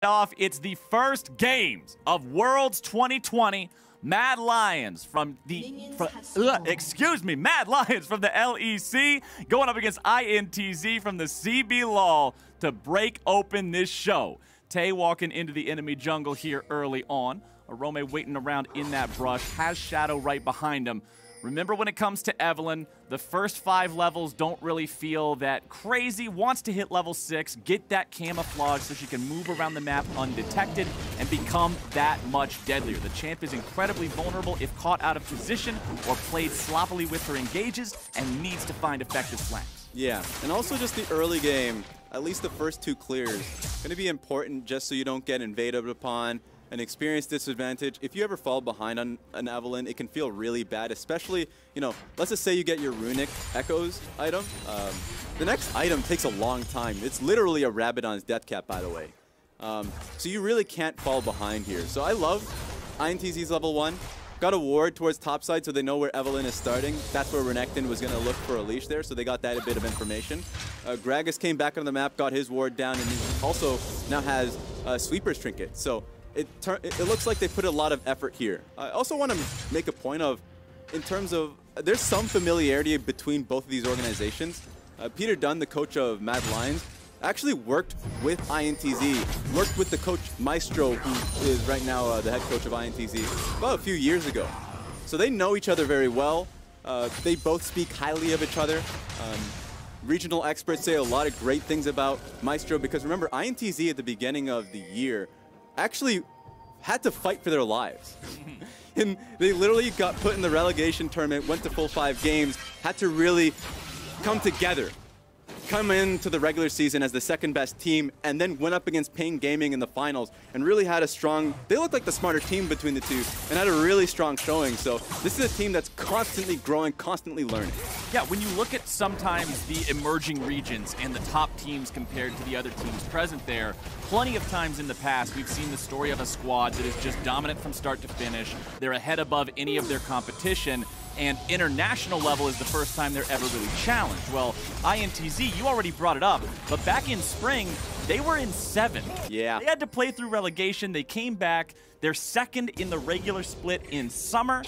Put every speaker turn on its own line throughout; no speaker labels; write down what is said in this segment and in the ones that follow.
off. It's the first games of Worlds 2020. Mad Lions from the Mad Lions from the LEC going up against INTZ from the CB LOL to break open this show. Tay walking into the enemy jungle here early on. Arome waiting around in that brush, has Shadow right behind him. Remember, when it comes to Evelynn, the first 5 levels don't really feel that crazy. Wants to hit level 6, get that camouflage so she can move around the map undetected and become that much deadlier. The champ is incredibly vulnerable if caught out of position or played sloppily with her engages and needs to find effective flanks.
Yeah, and also just the early game, at least the first 2 clears, going to be important just so you don't get invaded upon. An experience disadvantage. If you ever fall behind on an Evelynn, it can feel really bad, especially, you know, let's just say you get your Runic Echoes item. The next item takes a long time. It's literally a Rabadon's death cap, by the way. So you really can't fall behind here. So I love INTZ's level 1. Got a ward towards topside so they know where Evelynn is starting. That's where Renekton was going to look for a leash there, so they got that a bit of information. Gragas came back on the map, got his ward down, and he also now has Sweeper's Trinket. So it looks like they put a lot of effort here. I also want to make a point of, in terms of, there's some familiarity between both of these organizations. Peter Dunn, the coach of Mad Lions, actually worked with INTZ, worked with the coach Maestro, who is right now the head coach of INTZ, about a few years ago. So they know each other very well. They both speak highly of each other. Regional experts say a lot of great things about Maestro, because remember, INTZ at the beginning of the year actually had to fight for their lives. And they literally got put in the relegation tournament, went to full 5 games, had to really come together, come into the regular season as the 2nd best team, and then went up against Pain Gaming in the finals and really had a strong, they looked like the smarter team between the two and had a really strong showing. So this is a team that's constantly growing, constantly learning.
Yeah, when you look at sometimes the emerging regions and the top teams compared to the other teams present there, plenty of times in the past we've seen the story of a squad that is just dominant from start to finish. They're ahead above any of their competition, and international level is the first time they're ever really challenged. Well, INTZ, you already brought it up, but back in spring, they were in 7th.
Yeah.
They had to play through relegation. They came back. They're 2nd in the regular split in summer,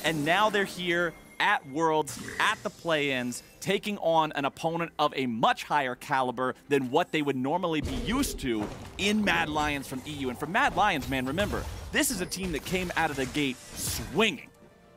and now they're here at Worlds, at the play-ins, taking on an opponent of a much higher caliber than what they would normally be used to in Mad Lions from EU. And for Mad Lions, man, remember, this is a team that came out of the gate swinging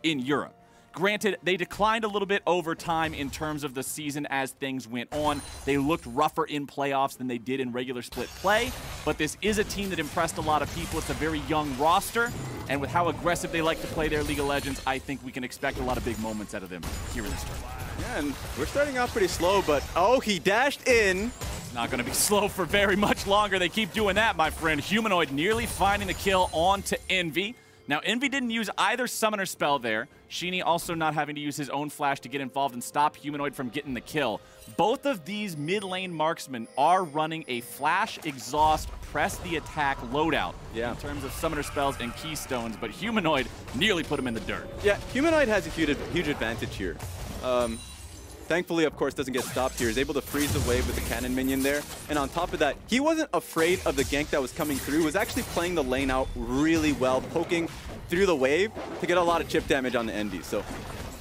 in Europe. Granted, they declined a little bit over time in terms of the season as things went on. They looked rougher in playoffs than they did in regular split play, but this is a team that impressed a lot of people. It's a very young roster, and with how aggressive they like to play their League of Legends, I think we can expect a lot of big moments out of them here in this tournament.
Yeah, and we're starting off pretty slow, but oh, he dashed in.
It's not going to be slow for very much longer. They keep doing that, my friend. Humanoid nearly finding the kill onto Envy. Now, Envy didn't use either summoner spell there. Sheeny also not having to use his own flash to get involved and stop Humanoid from getting the kill. Both of these mid-lane marksmen are running a flash, exhaust, press the attack loadout in terms of summoner spells and keystones, but Humanoid nearly put him in the dirt.
Yeah, Humanoid has a huge advantage here. Thankfully, of course, doesn't get stopped here. He's able to freeze the wave with the cannon minion there. And on top of that, he wasn't afraid of the gank that was coming through. He was actually playing the lane out really well, poking through the wave to get a lot of chip damage on the Envy. So,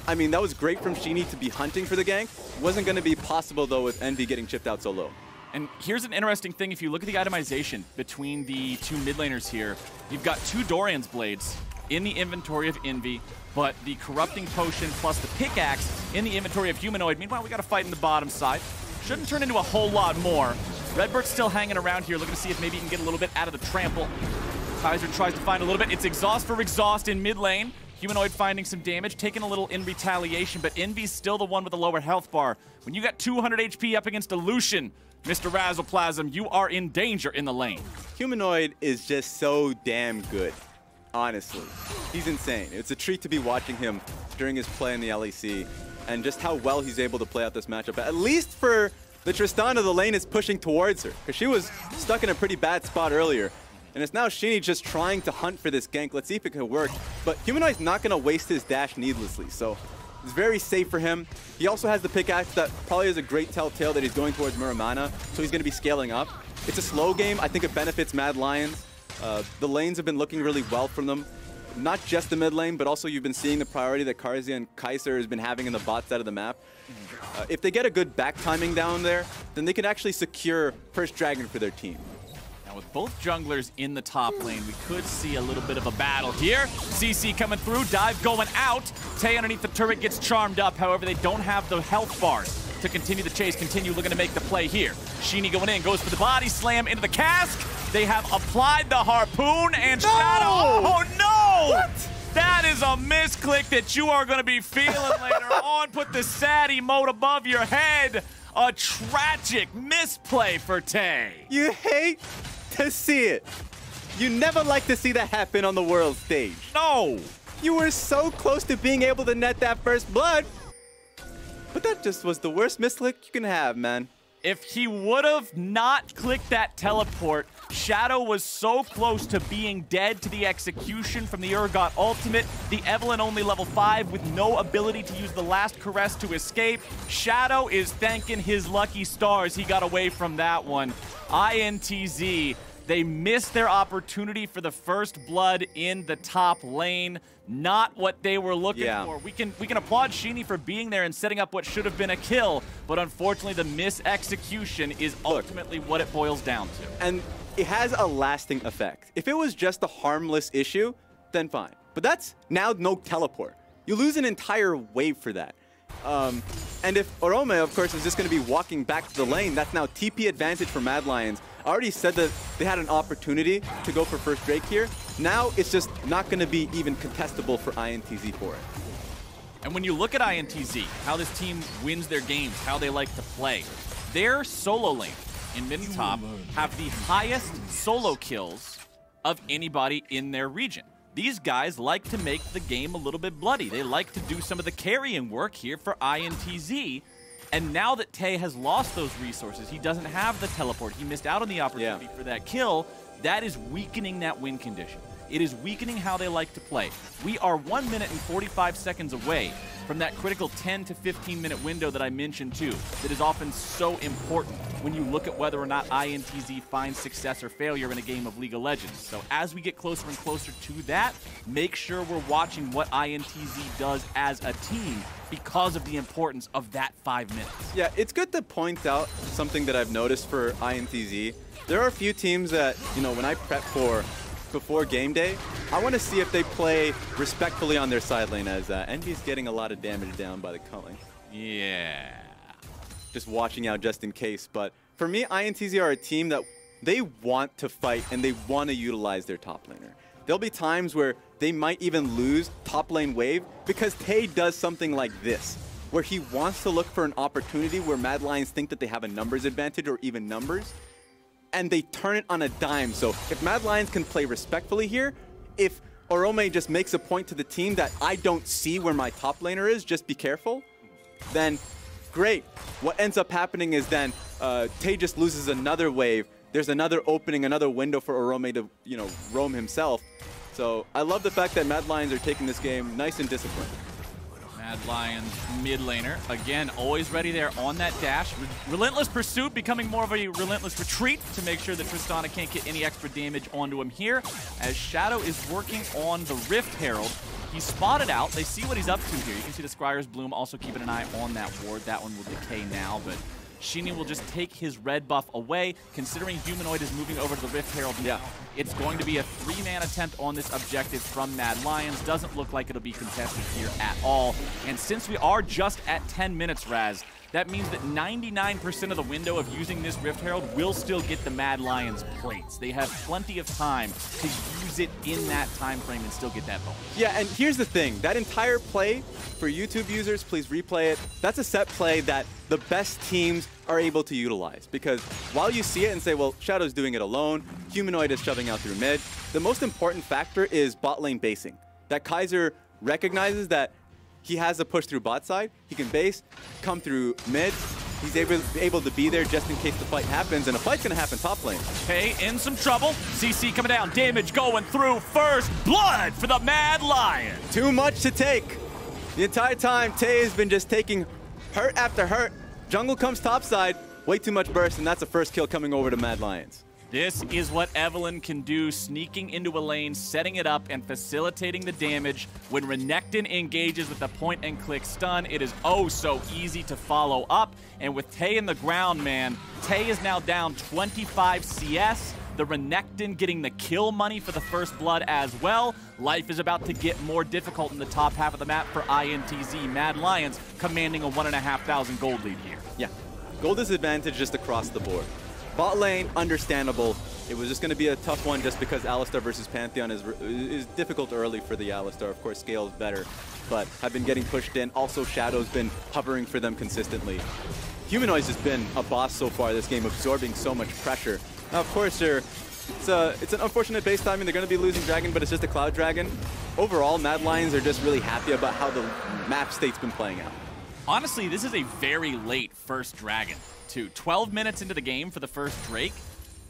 I mean, that was great from Sheeny to be hunting for the gank. Wasn't going to be possible, though, with Envy getting chipped out so low.
And here's an interesting thing. If you look at the itemization between the 2 mid laners here, you've got 2 Dorian's Blades in the inventory of Envy, but the Corrupting Potion plus the Pickaxe in the inventory of Humanoid. Meanwhile, we got a fight in the bottom side. Shouldn't turn into a whole lot more. Redbird's still hanging around here, looking to see if maybe he can get a little bit out of the trample. Kaiser tries to find a little bit. It's exhaust for exhaust in mid lane. Humanoid finding some damage, taking a little in retaliation, but Envy's still the one with the lower health bar. When you got 200 HP up against a Lucian, Mr. Razzleplasm, you are in danger in the lane.
Humanoid is just so damn good. Honestly, he's insane. It's a treat to be watching him during his play in the LEC and just how well he's able to play out this matchup. At least for the Tristana, the lane is pushing towards her because she was stuck in a pretty bad spot earlier. And it's now Sheeny just trying to hunt for this gank. Let's see if it can work. But Humanoid's not going to waste his dash needlessly. So It's very safe for him. He also has the pickaxe that probably is a great telltale that he's going towards Muramana, so he's going to be scaling up. It's a slow game. I think it benefits Mad Lions. The lanes have been looking really well from them. Not just the mid lane, but also you've been seeing the priority that Karzia and Kaiser has been having in the bot side of the map. If they get a good back timing down there, then they can actually secure first Dragon for their team.
Now with both junglers in the top lane, we could see a little bit of a battle here. CC coming through, dive going out. Tay underneath the turret gets charmed up. However, they don't have the health bars to continue the chase, continue looking to make the play here. Sheeny going in, goes for the body slam into the cask. They have applied the harpoon and Shadow. Oh no!
What?
That is a misclick that you are going to be feeling later on. Put the sad emote above your head. A tragic misplay for Tay.
You hate to see it. You never like to see that happen on the world stage.
No.
You were so close to being able to net that first blood. But that just was the worst misclick you can have, man.
If he would have not clicked that teleport, Shadow was so close to being dead to the execution from the Urgot ultimate. The Evelynn only level 5 with no ability to use the last caress to escape. Shadow is thanking his lucky stars he got away from that one. INTZ, they missed their opportunity for the first blood in the top lane. Not what they were looking for. We can applaud Sheeny for being there and setting up what should have been a kill, but unfortunately the misexecution is ultimately what it boils down to.
And it has a lasting effect. If it was just a harmless issue, then fine. But that's now no teleport. You lose an entire wave for that. And if Orome, of course, is just going to be walking back to the lane, that's now TP advantage for Mad Lions. I already said that they had an opportunity to go for first Drake here. Now it's just not going to be even contestable for INTZ for it.
And when you look at INTZ, how this team wins their games, how they like to play, their solo lane in mid and top have the highest solo kills of anybody in their region. These guys like to make the game a little bit bloody. They like to do some of the carrying work here for INTZ. And now that Tay has lost those resources, he doesn't have the teleport. He missed out on the opportunity for that kill. That is weakening that win condition. It is weakening how they like to play. We are 1 minute and 45 seconds away from that critical 10 to 15 minute window that I mentioned too, that is often so important when you look at whether or not INTZ finds success or failure in a game of League of Legends. So as we get closer and closer to that, make sure we're watching what INTZ does as a team because of the importance of that 5 minutes.
Yeah, it's good to point out something that I've noticed for INTZ. There are a few teams that, you know, when I prep for before game day, I want to see if they play respectfully on their side lane, as Envy's getting a lot of damage down by the culling.
Yeah.
Just watching out just in case. But for me, INTZ are a team that they want to fight and they want to utilize their top laner. There'll be times where they might even lose top lane wave because Tay does something like this, where he wants to look for an opportunity where Mad Lions think that they have a numbers advantage or even numbers, and they turn it on a dime. So if Mad Lions can play respectfully here, if Orome just makes a point to the team that I don't see where my top laner is, just be careful, then great. What ends up happening is then Tay just loses another wave. There's another opening, another window for Orome to, you know, roam himself. So I love the fact that Mad Lions are taking this game nice and disciplined.
Mad Lions mid laner, again, always ready there on that dash. Relentless pursuit becoming more of a relentless retreat to make sure that Tristana can't get any extra damage onto him here. As Shadow is working on the Rift Herald, he's spotted out. They see what he's up to here. You can see the Scryer's Bloom also keeping an eye on that ward. That one will decay now, but Sheeny will just take his red buff away. Considering Humanoid is moving over to the Rift Herald now, it's going to be a 3-man attempt on this objective from Mad Lions. Doesn't look like it'll be contested here at all. And since we are just at 10 minutes, Raz, that means that 99% of the window of using this Rift Herald will still get the Mad Lions plates. They have plenty of time to use it in that time frame and still get that bonus.
Yeah, and here's the thing. That entire play, for YouTube users, please replay it. That's a set play that the best teams are able to utilize. Because while you see it and say, well, Shadow's doing it alone, Humanoid is shoving out through mid, the most important factor is bot lane basing. That Kaiser recognizes that he has a push through bot side. He can base, come through mid. He's able to be there just in case the fight happens, and a fight's going to happen top lane.
Okay, in some trouble. CC coming down, damage going through. First blood for the Mad Lions.
Too much to take. The entire time, Tay has been just taking hurt after hurt. Jungle comes topside, way too much burst, and that's the first kill coming over to Mad Lions.
This is what Evelyn can do, sneaking into a lane, setting it up, and facilitating the damage. When Renekton engages with the point-and-click stun, it is oh so easy to follow up. And with Tay in the ground, man, Tay is now down 25 CS. The Renekton getting the kill money for the first blood as well. Life is about to get more difficult in the top half of the map for INTZ. Mad Lions commanding a 1,500 gold lead here.
Yeah, gold disadvantage just across the board. Bot lane, understandable. It was just going to be a tough one just because Alistar versus Pantheon is difficult early for the Alistar. Of course, scale is better, but have been getting pushed in. Also, Shadow's been hovering for them consistently. Humanoids has been a boss so far this game, absorbing so much pressure. Now, of course, it's an unfortunate base timing. They're going to be losing Dragon, but it's just a Cloud Dragon. Overall, Mad Lions are just really happy about how the map state's been playing out.
Honestly, this is a very late first Dragon, too. 12 minutes into the game for the first Drake.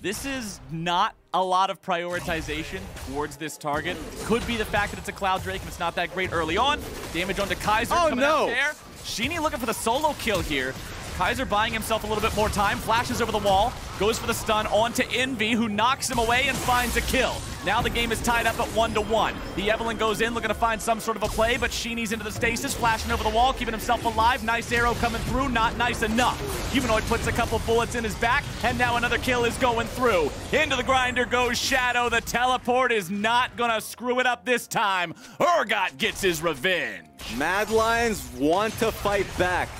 This is not a lot of prioritization towards this target. Could be the fact that it's a Cloud Drake and it's not that great early on. Damage onto Kaiser coming out there. Sheenie looking for the solo kill here. Kaiser buying himself a little bit more time, flashes over the wall, goes for the stun onto Envy, who knocks him away and finds a kill. Now the game is tied up at 1-1. The Evelyn goes in, looking to find some sort of a play, but Sheenie's into the stasis, flashing over the wall, keeping himself alive. Nice arrow coming through, not nice enough. Humanoid puts a couple bullets in his back, and now another kill is going through. Into the grinder goes Shadow. The teleport is not gonna screw it up this time. Urgot gets his revenge.
Mad Lions want to fight back.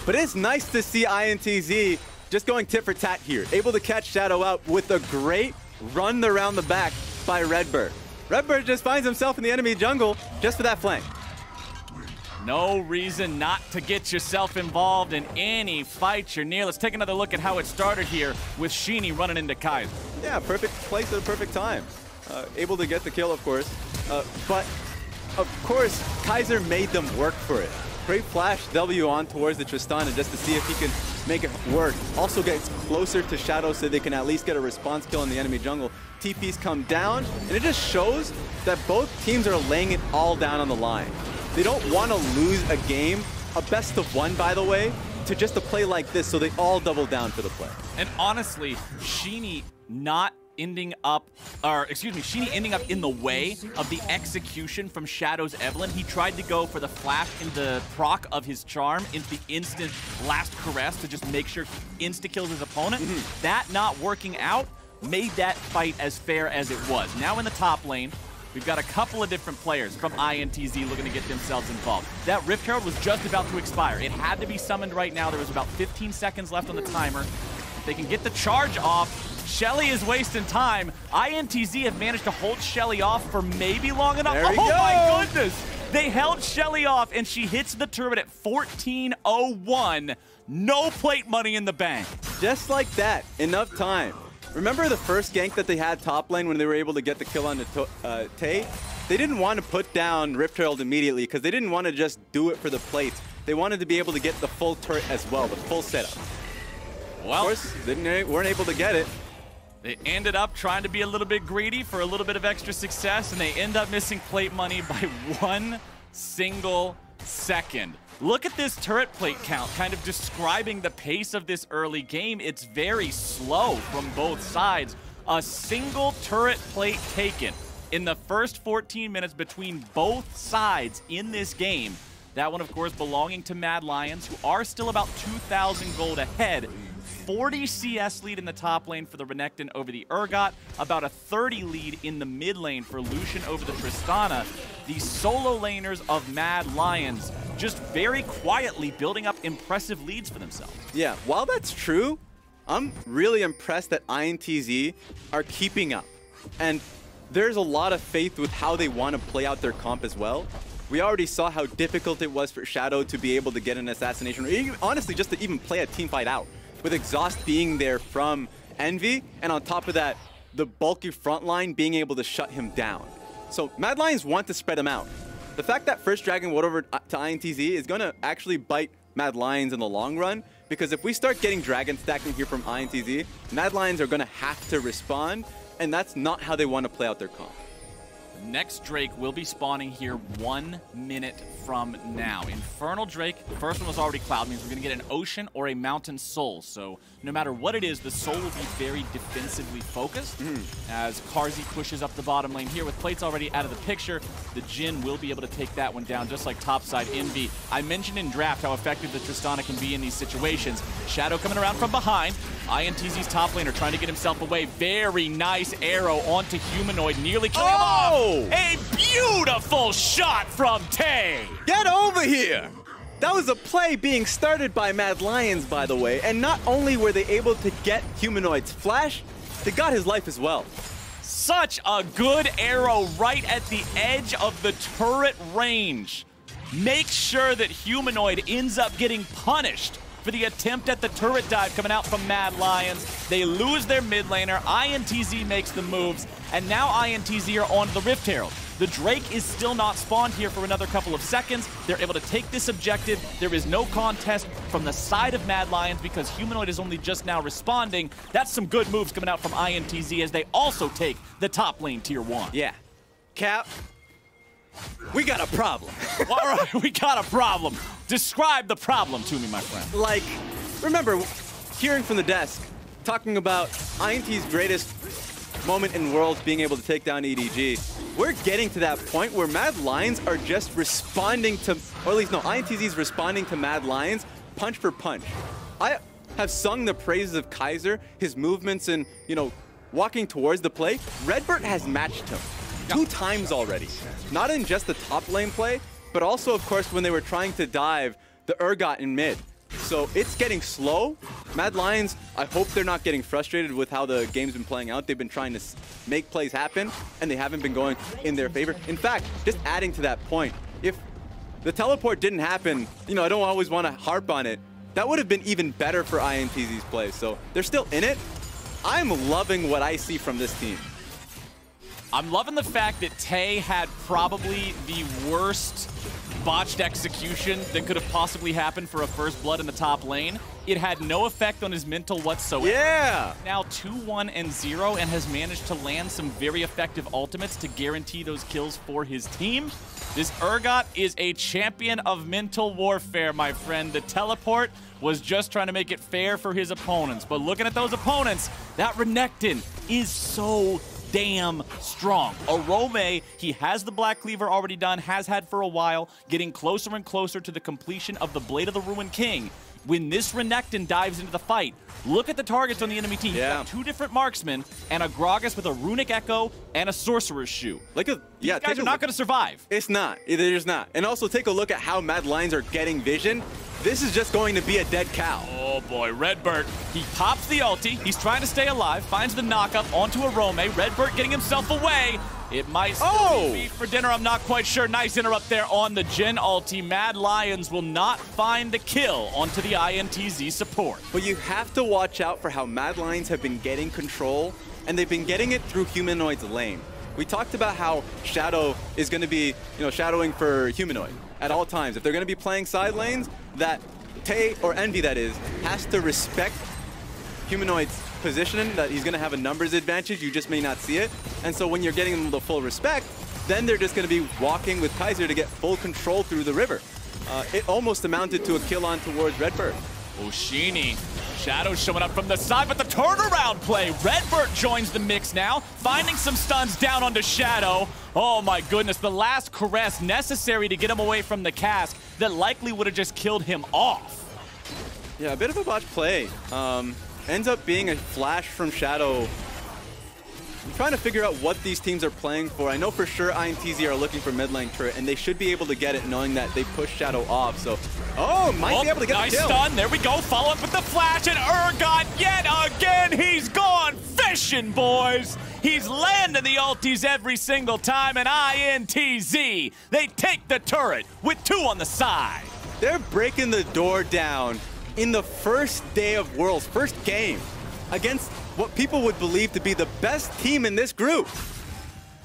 But it's nice to see INTZ just going tit for tat here, able to catch Shadow out with a great run around the back by Redbird. Redbird just finds himself in the enemy jungle just for that flank.
No reason not to get yourself involved in any fight you're near. Let's take another look at how it started here with Sheenie running into Kaiser.
Yeah, perfect place at a perfect time. Able to get the kill, of course. But, of course, Kaiser made them work for it. Great flash W on towards the Tristana just to see if he can make it work. Also gets closer to Shadow so they can at least get a response kill in the enemy jungle. TPs come down, and it just shows that both teams are laying it all down on the line. They don't want to lose a game, a best of one, by the way, to just a play like this, so they all double down for the play.
And honestly, Sheenie ending up in the way of the execution from Shadow's Evelyn. He tried to go for the flash in the proc of his charm into the instant last caress to just make sure he insta-kills his opponent. That not working out made that fight as fair as it was. Now in the top lane, we've got a couple of different players from INTZ looking to get themselves involved. That Rift Herald was just about to expire. It had to be summoned right now. There was about 15 seconds left on the timer. If they can get the charge off, Shelly is wasting time. INTZ have managed to hold Shelly off for maybe long enough.
There we go.
My goodness! They held Shelly off, and she hits the turret at 14:01. No plate money in the bank.
Just like that, enough time. Remember the first gank that they had top lane when they were able to get the kill on the Tay? They didn't want to put down Rift Herald immediately because they didn't want to just do it for the plates. They wanted to be able to get the full turret as well, the full setup.
Well,
of course, weren't able to get it.
They ended up trying to be a little bit greedy for a little bit of extra success, and they end up missing plate money by 1 single second. Look at this turret plate count, kind of describing the pace of this early game. It's very slow from both sides. A single turret plate taken in the first 14 minutes between both sides in this game. That one, of course, belonging to Mad Lions, who are still about 2,000 gold ahead. 40 CS lead in the top lane for the Renekton over the Urgot, about a 30 lead in the mid lane for Lucian over the Tristana. The solo laners of Mad Lions just very quietly building up impressive leads for themselves.
Yeah, while that's true, I'm really impressed that INTZ are keeping up. And there's a lot of faith with how they want to play out their comp as well. We already saw how difficult it was for Shadow to be able to get an assassination, or even, honestly, just to even play a team fight out, with Exhaust being there from Envy, and on top of that, the bulky front line being able to shut him down. So Mad Lions want to spread him out. The fact that first Dragon went over to INTZ is going to actually bite Mad Lions in the long run, because if we start getting Dragon stacking here from INTZ, Mad Lions are going to have to respond, and that's not how they want to play out their comp.
Next Drake will be spawning here 1 minute from now. Infernal Drake, the first one was already Cloud, means we're going to get an Ocean or a Mountain Soul. So no matter what it is, the Soul will be very defensively focused. As Carzzy pushes up the bottom lane here with plates already out of the picture, the Jhin will be able to take that one down just like topside Envy. I mentioned in draft how effective the Tristana can be in these situations. Shadow coming around from behind. INTZ's top laner trying to get himself away. Very nice arrow onto Humanoid, nearly killing him off. A beautiful shot from Tay.
Get over here! That was a play being started by Mad Lions, by the way, and not only were they able to get Humanoid's flash, they got his life as well.
Such a good arrow right at the edge of the turret range. Make sure that Humanoid ends up getting punished for the attempt at the turret dive coming out from Mad Lions. They lose their mid laner. INTZ makes the moves, and now INTZ are on the Rift Herald. The Drake is still not spawned here for another couple of seconds. They're able to take this objective. There is no contest from the side of Mad Lions because Humanoid is only just now responding. That's some good moves coming out from INTZ as they also take the top lane tier 1.
Yeah. Cap, we got a problem.
All right, we got a problem. Describe the problem to me, my friend.
Like, remember, hearing from the desk, talking about INT's greatest moment in Worlds being able to take down EDG. We're getting to that point where Mad Lions are just responding to, or at least no, INTZ's responding to Mad Lions punch for punch. I have sung the praises of Kaiser, his movements and, you know, walking towards the play. Redbird has matched him 2 times already. Not in just the top lane play, but also, of course, when they were trying to dive the Urgot in mid. So it's getting slow. Mad Lions, I hope they're not getting frustrated with how the game's been playing out. They've been trying to make plays happen, and they haven't been going in their favor. In fact, just adding to that point, if the teleport didn't happen, you know, I don't always want to harp on it, that would have been even better for INTZ's play. So they're still in it. I'm loving what I see from this team.
I'm loving the fact that Tay had probably the worst botched execution that could have possibly happened for a first blood in the top lane. It had no effect on his mental whatsoever.
Yeah!
Now 2-1-0 and has managed to land some very effective ultimates to guarantee those kills for his team. This Urgot is a champion of mental warfare, my friend. The teleport was just trying to make it fair for his opponents. But looking at those opponents, that Renekton is so damn strong. Arome, he has the Black Cleaver already done, has had for a while, getting closer and closer to the completion of the Blade of the Ruined King. When this Renekton dives into the fight, look at the targets on the enemy team.
Yeah.
He's got 2 different marksmen and a Gragas with a Runic Echo and a Sorcerer's Shoe.
Like a, yeah,
These guys are not going to survive.
It's not. They're just not. And also take a look at how Mad Lions are getting vision. This is just going to be a dead cow.
Oh boy, Redbird. He pops the ulti. He's trying to stay alive. Finds the knockup onto Arome. Redbird getting himself away. It might still be beef for dinner. I'm not quite sure. Nice interrupt there on the Jhin ulti. Mad Lions will not find the kill onto the INTZ support.
But you have to watch out for how Mad Lions have been getting control, and they've been getting it through Humanoid's lane. We talked about how Shadow is going to be, you know, shadowing for Humanoid at all times. If they're going to be playing side lanes, that Tay, or Envy that is, has to respect Humanoid's positioning, that he's going to have a numbers advantage. You just may not see it. And so when you're getting them the full respect, then they're just going to be walking with Kaiser to get full control through the river. It almost amounted to a kill on towards Redbird.
Oshini. Shadow showing up from the side, but the turnaround play. Redbird joins the mix now, finding some stuns down onto Shadow. Oh my goodness, the last caress necessary to get him away from the cask that likely would have just killed him off.
Yeah, a bit of a botch play. Ends up being a flash from Shadow. I'm trying to figure out what these teams are playing for. I know for sure INTZ are looking for mid lane turret, and they should be able to get it knowing that they pushed Shadow off. So, might be able to get
nice
the kill.
Stun. There we go. Follow up with the flash, and Urgot yet again. He's gone fishing, boys. He's landing the ultis every single time, and INTZ, they take the turret with 2 on the side.
They're breaking the door down in the first day of Worlds, first game, against what people would believe to be the best team in this group.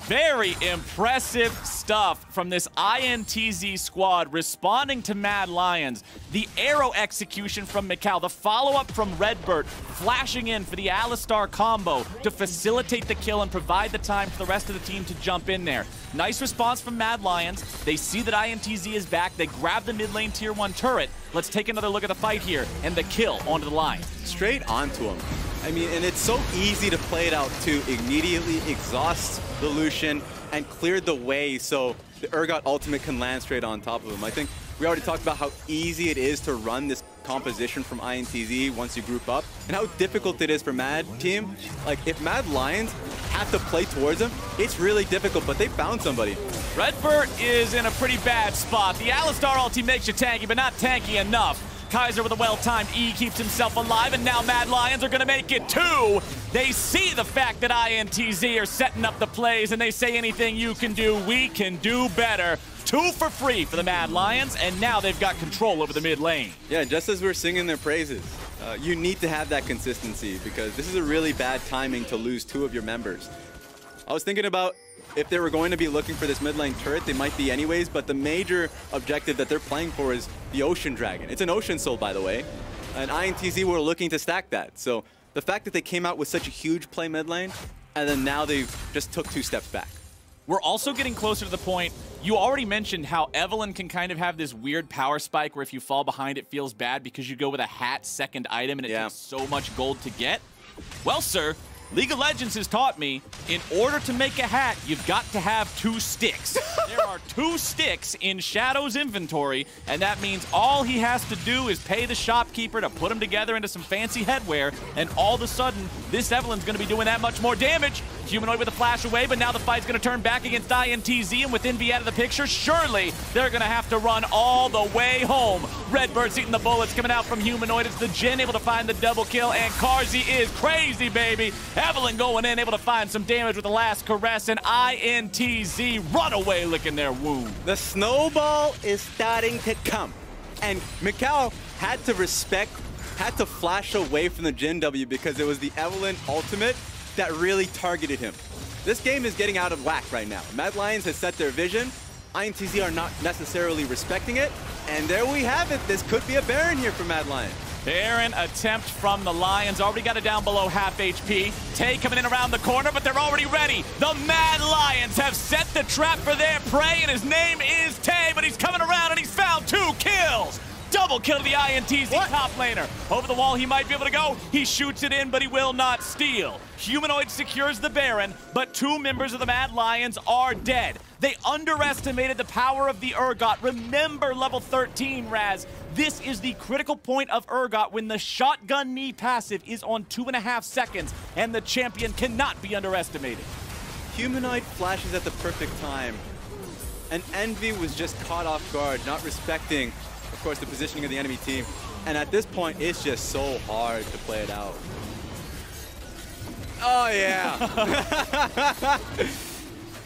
Very impressive stuff from this INTZ squad responding to Mad Lions. The arrow execution from Mikal, the follow-up from Redbird, flashing in for the Alistar combo to facilitate the kill and provide the time for the rest of the team to jump in there. Nice response from Mad Lions. They see that INTZ is back. They grab the mid lane tier 1 turret. Let's take another look at the fight here and the kill onto the line.
Straight onto him. I mean, and it's so easy to play it out too. Immediately exhausts the Lucian and cleared the way so the Urgot ultimate can land straight on top of him. I think we already talked about how easy it is to run this composition from INTZ once you group up, and how difficult it is for Mad team. Like, if Mad Lions have to play towards them, it's really difficult, but they found somebody.
Redbird is in a pretty bad spot. The Alistar ulti makes you tanky, but not tanky enough. Kaiser with a well-timed E keeps himself alive, and now Mad Lions are going to make it 2. They see the fact that INTZ are setting up the plays, and they say anything you can do, we can do better. 2 for free for the Mad Lions, and now they've got control over the mid lane.
Yeah, just as we're singing their praises, you need to have that consistency, because this is a really bad timing to lose 2 of your members. I was thinking about if they were going to be looking for this mid lane turret, they might be anyways, but the major objective that they're playing for is the Ocean Dragon. It's an Ocean Soul, by the way, and INTZ were looking to stack that. So the fact that they came out with such a huge play mid lane, and then now they just took 2 steps back.
We're also getting closer to the point. You already mentioned how Evelyn can kind of have this weird power spike where if you fall behind, it feels bad because you go with a hat second item and it takes so much gold to get. Well, sir, League of Legends has taught me, in order to make a hat, you've got to have 2 sticks. There are 2 sticks in Shadow's inventory, and that means all he has to do is pay the shopkeeper to put them together into some fancy headwear, and all of a sudden, this Evelyn's going to be doing that much more damage. Humanoid with a flash away, but now the fight's going to turn back against INTZ, and with Envy out of the picture, surely they're going to have to run all the way home. Redbird's eating the bullets coming out from Humanoid. It's the Jhin able to find the double kill, and Carzzy is crazy, baby. Evelyn going in, able to find some damage with the last caress, and INTZ run away licking their wound.
The snowball is starting to come, and Mikal had to flash away from the Jhin W because it was the Evelyn ultimate that really targeted him. This game is getting out of whack right now. Mad Lions has set their vision. INTZ are not necessarily respecting it, and there we have it. This could be a Baron here for Mad Lions.
Baron attempt from the Lions. Already got it down below half HP. Tay coming in around the corner, but they're already ready. The Mad Lions have set the trap for their prey, and his name is Tay, but he's coming around and he's found 2 kills. Double kill to the INTZ top laner. Over the wall, he might be able to go. He shoots it in, but he will not steal. Humanoid secures the Baron, but 2 members of the Mad Lions are dead. They underestimated the power of the Urgot. Remember level 13, Raz. This is the critical point of Urgot when the shotgun knee passive is on 2.5 seconds, and the champion cannot be underestimated.
Humanoid flashes at the perfect time, and Envy was just caught off guard, not respecting, of course, the positioning of the enemy team. And at this point, it's just so hard to play it out. Oh, yeah.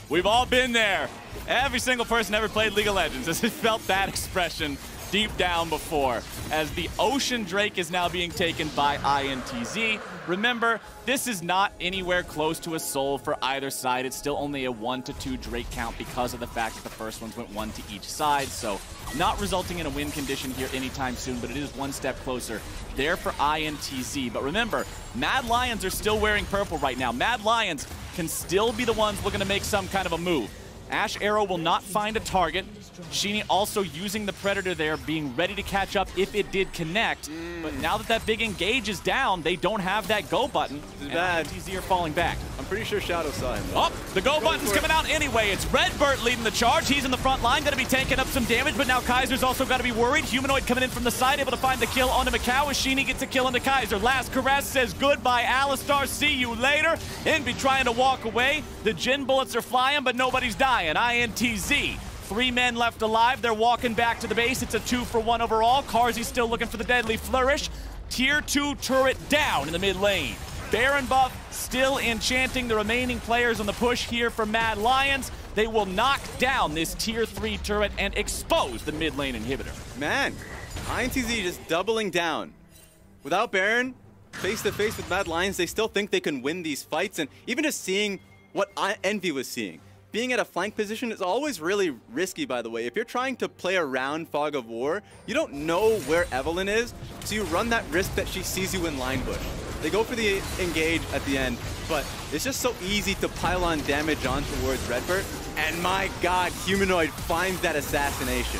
We've all been there. Every single person ever played League of Legends has felt that expression deep down before, as the Ocean Drake is now being taken by INTZ. Remember, this is not anywhere close to a soul for either side. It's still only a 1 to 2 Drake count because of the fact that the first ones went 1 to each side, so not resulting in a win condition here anytime soon, but it is 1 step closer there for INTZ. But remember, Mad Lions are still wearing purple right now. Mad Lions can still be the ones looking to make some kind of a move. Ash Arrow will not find a target. Sheeny also using the Predator there, being ready to catch up if it did connect. But now that that big engage is down, they don't have that go button. And INTZ are falling back.
I'm pretty sure Shadow saw him.
Oh, the go button's coming out anyway. It's Redbird leading the charge. He's in the front line, going to be taking up some damage, but now Kaiser's also got to be worried. Humanoid coming in from the side, able to find the kill onto Mikal as Sheeny gets a kill onto Kaiser. Last caress says goodbye, Alistar. See you later. Envy trying to walk away. The Jhin bullets are flying, but nobody's dying. INTZ. 3 men left alive. They're walking back to the base. It's a 2-for-1 overall. Carzzy still looking for the deadly flourish. Tier 2 turret down in the mid lane. Baron buff still enchanting the remaining players on the push here for Mad Lions. They will knock down this tier 3 turret and expose the mid lane inhibitor.
Man, INTZ just doubling down. Without Baron, face to face with Mad Lions, they still think they can win these fights. And even just seeing what Envy was seeing, being at a flank position is always really risky, by the way. If you're trying to play around Fog of War, you don't know where Evelynn is, so you run that risk that she sees you in line bush. They go for the engage at the end, but it's just so easy to pile on damage on towards Redbird, and my god, Humanoid finds that assassination.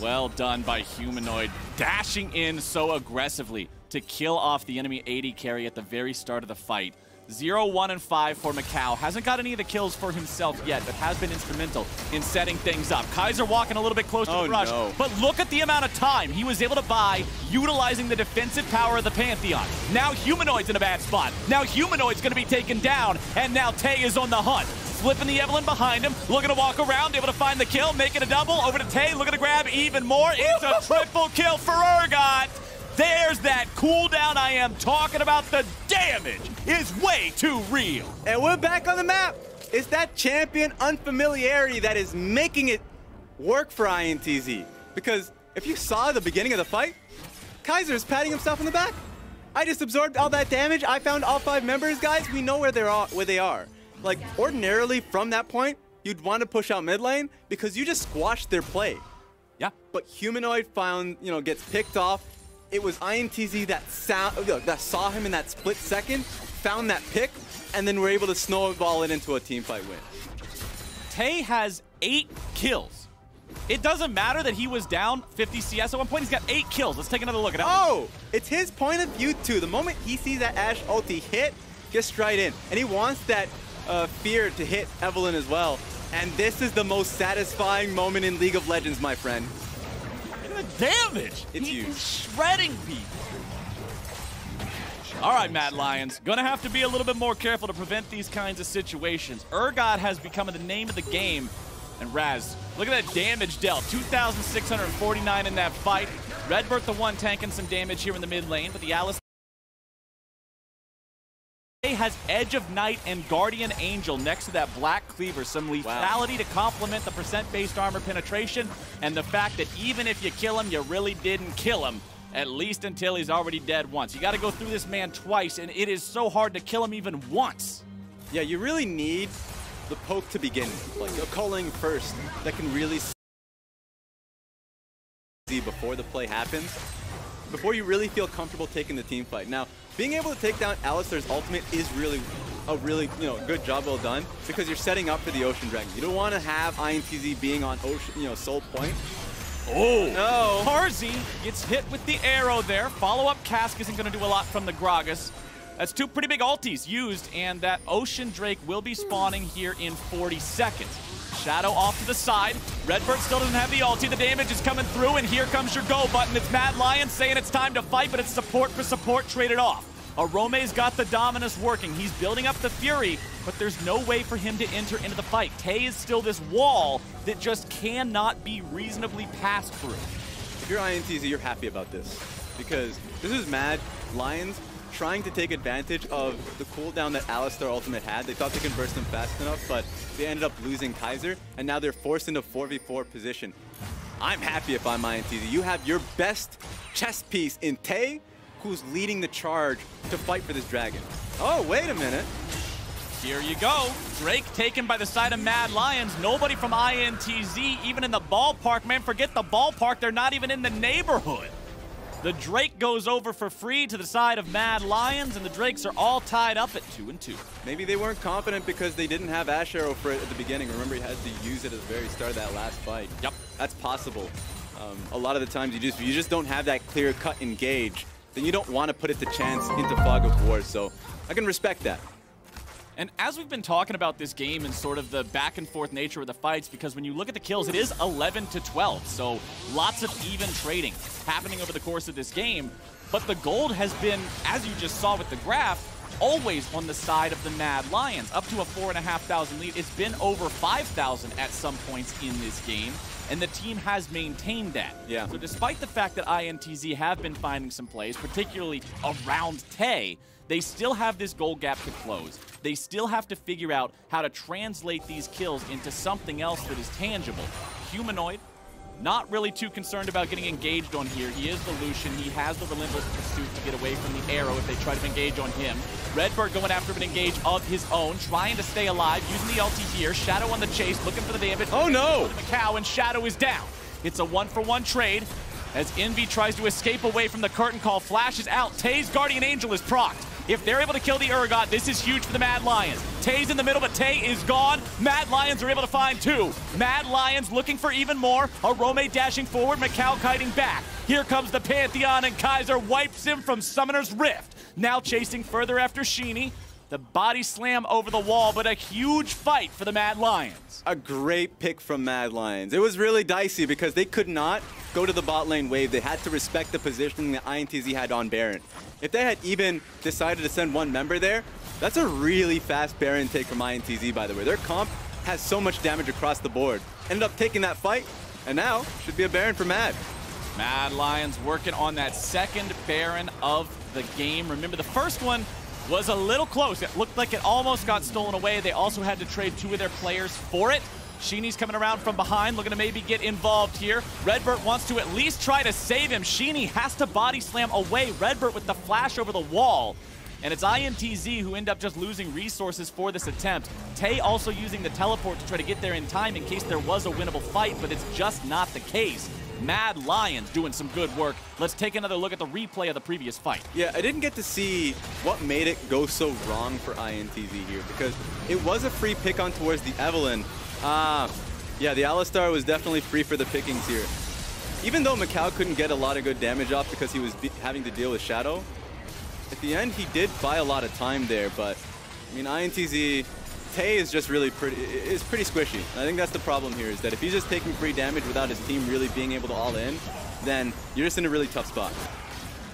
Well done by Humanoid, dashing in so aggressively to kill off the enemy AD carry at the very start of the fight. 0, 1, and 5 for Macau. Hasn't got any of the kills for himself yet, but has been instrumental in setting things up. Kaiser walking a little bit close to the rush, but look at the amount of time he was able to buy utilizing the defensive power of the Pantheon. Now Humanoid's in a bad spot. Now Humanoid's going to be taken down, and now Tay is on the hunt. Flipping the Evelynn behind him, looking to walk around, able to find the kill, making a double, over to Tay, looking to grab even more. It's a triple kill for Urgot. There's that cooldown I am talking about. The damage is way too real.
And we're back on the map. It's that champion unfamiliarity that is making it work for INTZ. Because if you saw the beginning of the fight, Kaiser's patting himself on the back. I just absorbed all that damage. I found all 5 members, guys. We know where they are. Like, ordinarily from that point, you'd want to push out mid lane because you just squashed their play.
Yeah.
But Humanoid found, gets picked off. It was INTZ that saw him in that split second, found that pick, and then were able to snowball it into a teamfight win.
Tay has 8 kills. It doesn't matter that he was down 50 CS at one point. He's got 8 kills. Let's take another look at it.
Oh, it's his point of view too. The moment he sees that Ashe ulti hit, just right in. And he wants that fear to hit Evelynn as well. And this is the most satisfying moment in League of Legends, my friend.
Look at the damage.
It's huge.
He's shredding people. All right, Mad Lions. Gonna have to be a little bit more careful to prevent these kinds of situations. Urgot has become the name of the game. And Raz, look at that damage dealt. 2,649 in that fight. Redbird the one tanking some damage here in the mid lane, but the Alice has Edge of Night and Guardian Angel next to that Black Cleaver. Some lethality to complement the percent-based armor penetration, and the fact that even if you kill him, you really didn't kill him, at least until he's already dead once. You got to go through this man twice, and it is so hard to kill him even once.
Yeah, you really need the poke to begin, like a culling first that can really see before the play happens, before you really feel comfortable taking the team fight. Now, being able to take down Alistar's ultimate is really a good job well done, because you're setting up for the Ocean Dragon. You don't want to have INTZ being on Ocean, Soul Point.
Oh
no!
Parzi gets hit with the arrow there. Follow-up cask isn't going to do a lot from the Gragas. That's 2 pretty big ultis used, and that Ocean Drake will be spawning here in 40 seconds. Shadow off to the side. Redbird still doesn't have the ulti. The damage is coming through, and here comes your go button. It's Mad Lion saying it's time to fight, but it's support for support traded off. Arome's got the Dominus working. He's building up the Fury, but there's no way for him to enter into the fight. Tay is still this wall that just cannot be reasonably passed through.
If you're INTZ, you're happy about this, because this is Mad Lions trying to take advantage of the cooldown that Alistar ultimate had. They thought they could burst him fast enough, but they ended up losing Kaiser, and now they're forced into 4v4 position. I'm happy if I'm INTZ. You have your best chess piece in Tay, who's leading the charge to fight for this dragon. Oh, wait a minute.
Here you go. Drake taken by the side of Mad Lions. Nobody from INTZ even in the ballpark. Man, forget the ballpark. They're not even in the neighborhood. The Drake goes over for free to the side of Mad Lions, and the Drakes are all tied up at 2-2.
Maybe they weren't confident because they didn't have Ashe Arrow for it at the beginning. Remember, he had to use it at the very start of that last fight.
Yep.
That's possible. A lot of the times you just don't have that clear-cut engage. Then you don't want to put it to chance into Fog of War, so I can respect that.
And as we've been talking about this game and sort of the back and forth nature of the fights, because when you look at the kills, it is 11-12, so lots of even trading happening over the course of this game. But the gold has been, as you just saw with the graph, always on the side of the Mad Lions, up to a 4,500 lead. It's been over 5,000 at some points in this game, and the team has maintained that.
Yeah.
So despite the fact that INTZ have been finding some plays, particularly around Tay, they still have this goal gap to close. They still have to figure out how to translate these kills into something else that is tangible. Humanoid, not really too concerned about getting engaged on here. He is the Lucian. He has the Relentless Pursuit to get away from the arrow if they try to engage on him. Redbird going after an engage of his own, trying to stay alive, using the ulti here. Shadow on the chase, looking for the damage.
Oh no!
Macau, and Shadow is down. It's a 1-for-1 trade as INTZ tries to escape away from the curtain call. Flashes out. Tay's Guardian Angel is procced. If they're able to kill the Urgot, this is huge for the Mad Lions. Tay's in the middle, but Tay is gone. Mad Lions are able to find two. Mad Lions looking for even more. Arome dashing forward, Macau kiting back. Here comes the Pantheon, and Kaiser wipes him from Summoner's Rift. Now chasing further after Sheeny. The body slam over the wall, but a huge fight for the Mad Lions.
A great pick from Mad Lions. It was really dicey because they could not go to the bot lane wave. They had to respect the positioning that INTZ had on Baron. If they had even decided to send one member there, that's a really fast Baron take from INTZ, by the way. Their comp has so much damage across the board. Ended up taking that fight, and now should be a Baron for Mad.
Mad Lions working on that second Baron of the game. Remember, the first one was a little close. It looked like it almost got stolen away. They also had to trade two of their players for it. Sheeny's coming around from behind, looking to maybe get involved here. Redbird wants to at least try to save him. Sheeny has to body slam away Redbird with the flash over the wall. And it's INTZ who end up just losing resources for this attempt. Tay also using the teleport to try to get there in time in case there was a winnable fight, but it's just not the case. Mad Lions doing some good work. Let's take another look at the replay of the previous fight.
Yeah, I didn't get to see what made it go so wrong for INTZ here because it was a free pick on towards the Evelynn. Yeah, the Alistar was definitely free for the pickings here. Even though Macau couldn't get a lot of good damage off because he was having to deal with Shadow, at the end he did buy a lot of time there, but I mean INTZ, Tay is just really pretty squishy. And I think that's the problem here, is that if he's just taking free damage without his team really being able to all in, then you're just in a really tough spot.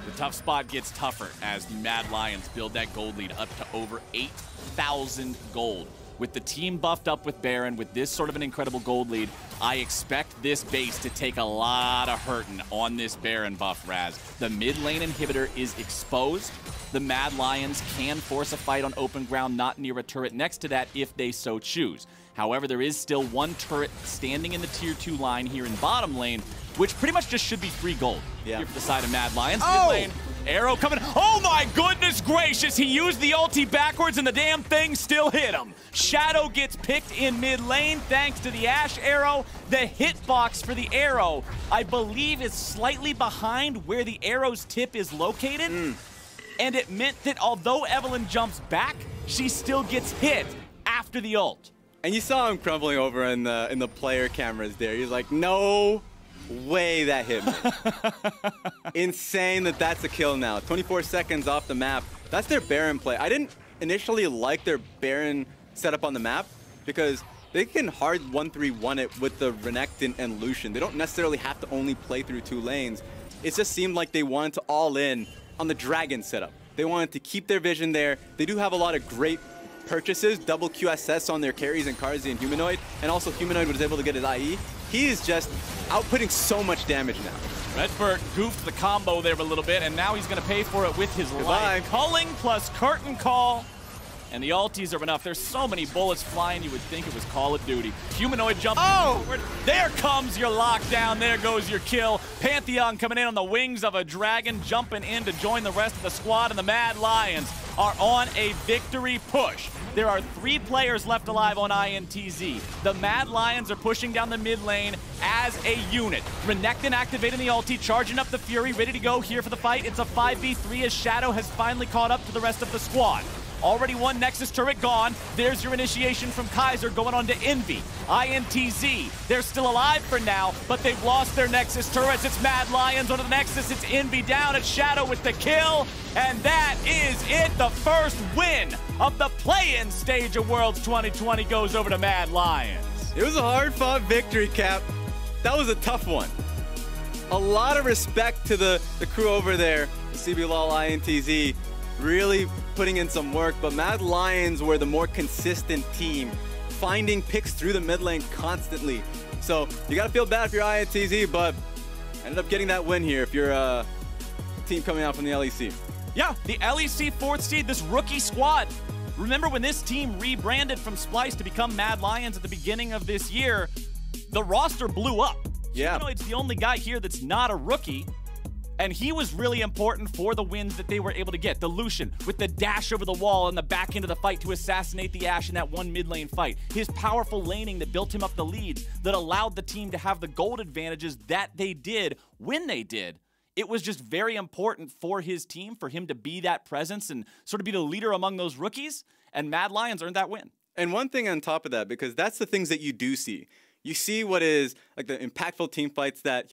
The tough spot gets tougher as the Mad Lions build that gold lead up to over 8,000 gold. With the team buffed up with Baron, with this sort of an incredible gold lead, I expect this base to take a lot of hurting on this Baron buff, Raz. The mid lane inhibitor is exposed. The Mad Lions can force a fight on open ground, not near a turret next to that if they so choose. However, there is still one turret standing in the tier 2 line here in bottom lane, which pretty much just should be 3 gold here for the side of Mad Lions.
Oh!
Mid lane, arrow coming. Oh my goodness gracious, he used the ulti backwards and the damn thing still hit him. Shadow gets picked in mid lane thanks to the Ash arrow. The hitbox for the arrow, I believe, is slightly behind where the arrow's tip is located. And it meant that although Evelynn jumps back, she still gets hit after the ult.
And you saw him crumbling over in the player cameras there. He's like, no way that hit me. Insane that that's a kill now. 24 seconds off the map. That's their Baron play. I didn't initially like their Baron setup on the map because they can hard 1-3-1 it with the Renekton and Lucian. They don't necessarily have to only play through 2 lanes. It just seemed like they wanted to all in on the Dragon setup. They wanted to keep their vision there. They do have a lot of great purchases, double QSS on their carries and Karzi and Humanoid, and also Humanoid was able to get his IE. He is just outputting so much damage now.
Redbird goofed the combo there a little bit, and now he's going to pay for it with his life. Culling plus curtain call, and the ultis are enough. There's so many bullets flying, you would think it was Call of Duty. Humanoid jumping forward. There comes your lockdown. There goes your kill. Pantheon coming in on the wings of a dragon, jumping in to join the rest of the squad, and the Mad Lions are on a victory push. There are 3 players left alive on INTZ. The Mad Lions are pushing down the mid lane as a unit. Renekton activating the ulti, charging up the Fury, ready to go here for the fight. It's a 5v3 as Shadow has finally caught up to the rest of the squad. Already one Nexus turret gone. There's your initiation from Kaiser going on to Envy. INTZ, they're still alive for now, but they've lost their Nexus turrets. It's Mad Lions onto the Nexus. It's Envy down. It's Shadow with the kill. And that is it. The first win of the play-in stage of Worlds 2020 goes over to Mad Lions.
It was a hard-fought victory, Cap. That was a tough one. A lot of respect to the crew over there, the CBLOL INTZ. Really putting in some work, but Mad Lions were the more consistent team, finding picks through the mid lane constantly. So you gotta feel bad if you're INTZ, but ended up getting that win here if you're a team coming out from the LEC.
Yeah, the LEC 4th seed, this rookie squad. Remember when this team rebranded from Splice to become Mad Lions at the beginning of this year, the roster blew up.
Yeah.
Humanoid's the only guy here that's not a rookie. And he was really important for the wins that they were able to get. The Lucian with the dash over the wall in the back end of the fight to assassinate the Ashe in that one mid lane fight. His powerful laning that built him up the leads, that allowed the team to have the gold advantages that they did when they did. It was just very important for his team, for him to be that presence and sort of be the leader among those rookies. And Mad Lions earned that win.
And one thing on top of that, because that's the things that you do see. You see what is like the impactful team fights that